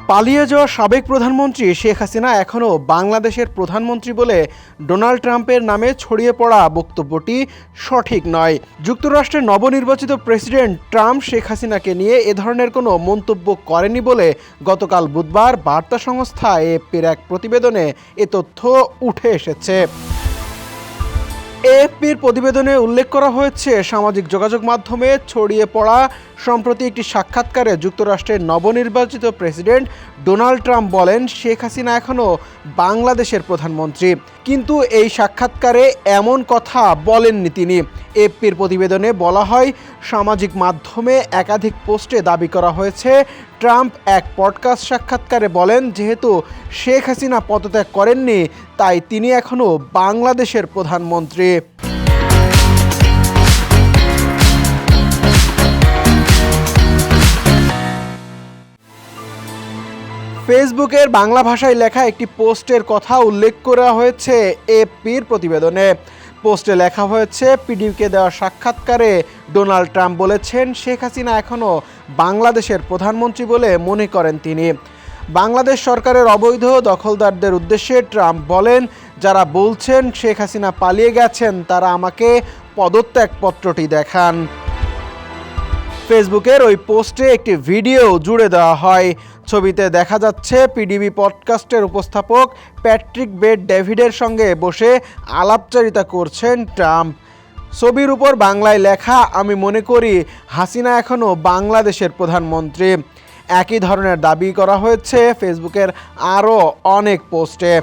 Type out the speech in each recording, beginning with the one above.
পালিয়ে যাওয়া সাবেক প্রধানমন্ত্রী শেখ হাসিনা এখনও বাংলাদেশের প্রধানমন্ত্রী বলে ডোনাল্ড ট্রাম্পের নামে ছড়িয়ে পড়া বক্তব্যটি সঠিক নয়। যুক্তরাষ্ট্রের নবনির্বাচিত প্রেসিডেন্ট ট্রাম্প শেখ হাসিনাকে নিয়ে এ ধরনের কোনো মন্তব্য করেনি বলে গতকাল বুধবার বার্তা সংস্থা এএফপির এক প্রতিবেদনে এ তথ্য উঠে এসেছে। এএফপির প্রতিবেদনে উল্লেখ করা হয়েছে, সামাজিক যোগাযোগ মাধ্যমে ছড়িয়ে পড়া সম্প্রতি একটি সাক্ষাৎকারে যুক্তরাষ্ট্রের নবনির্বাচিত প্রেসিডেন্ট ডোনাল্ড ট্রাম্প বলেন শেখ হাসিনা এখনও বাংলাদেশের প্রধানমন্ত্রী, কিন্তু এই সাক্ষাৎকারে এমন কথা বলেননি তিনি। এএফপির প্রতিবেদনে বলা হয়, সামাজিক মাধ্যমে একাধিক পোস্টে দাবি করা হয়েছে ট্রাম্প এক পডকাস্ট সাক্ষাৎকারে বলেন যেহেতু শেখ হাসিনা পদত্যাগ করেননি তাই তিনি এখনও বাংলাদেশের প্রধানমন্ত্রী। ফেসবুকের বাংলা ভাষায় লেখা একটি পোস্টের কথা উল্লেখ করা হয়েছে এএফপির প্রতিবেদনে। পোস্টে লেখা হয়েছে, পিডিবিকে দেওয়া সাক্ষাৎকারে ডোনাল্ড ট্রাম্প বলেছেন শেখ হাসিনা এখনও বাংলাদেশের প্রধানমন্ত্রী বলে মনে করেন তিনি। বাংলাদেশ সরকারের অবৈধ দখলদারদের উদ্দেশ্যে ট্রাম্প বলেন, যারা বলছেন শেখ হাসিনা পালিয়ে গেছেন তারা আমাকে পদত্যাগপত্রটি দেখান। ফেসবুকের ওই পোস্টে একটি ভিডিও জুড়ে দেওয়া হয়। ছবিতে দেখা যাচ্ছে পিডিবি পডকাস্টের উপস্থাপক প্যাট্রিক বেট ডেভিডের সঙ্গে বসে আলাপচারিতা করছেন ট্রাম্প। ছবির উপর বাংলায় লেখা, আমি মনে করি হাসিনা এখনও বাংলাদেশের প্রধানমন্ত্রী। একই ধরনের দাবি করা হয়েছে ফেসবুকের আরও অনেক পোস্টে।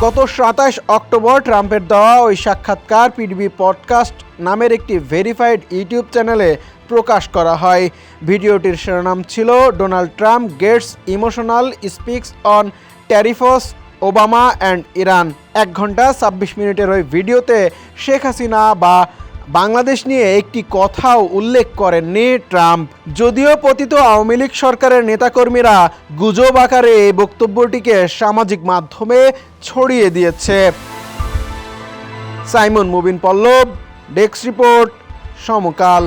গত 27 অক্টোবর ট্রাম্পের দেওয়া ওই সাক্ষাৎকার পিডিবি পডকাস্ট নামের একটি ভেরিফাইড ইউটিউব চ্যানেলে প্রকাশ করা হয়। ভিডিওটির শিরোনাম ছিল Donald Trump gets emotional speaks on tariffs Obama and Iran. 1 ঘন্টা 26 মিনিটের ওই ভিডিওতে শেখ হাসিনা বা বাংলাদেশ নিয়ে একটি কথাও উল্লেখ করেননি ট্রাম্প। যদিও পতিত আওয়ামী লীগ সরকারের নেতাকর্মীরা গুজব আকারে এই বক্তব্যটিকে সামাজিক মাধ্যমে ছড়িয়ে দিয়েছে। সাইমন মুবিন পল্লব, ডেস্ক রিপোর্ট, সমকাল।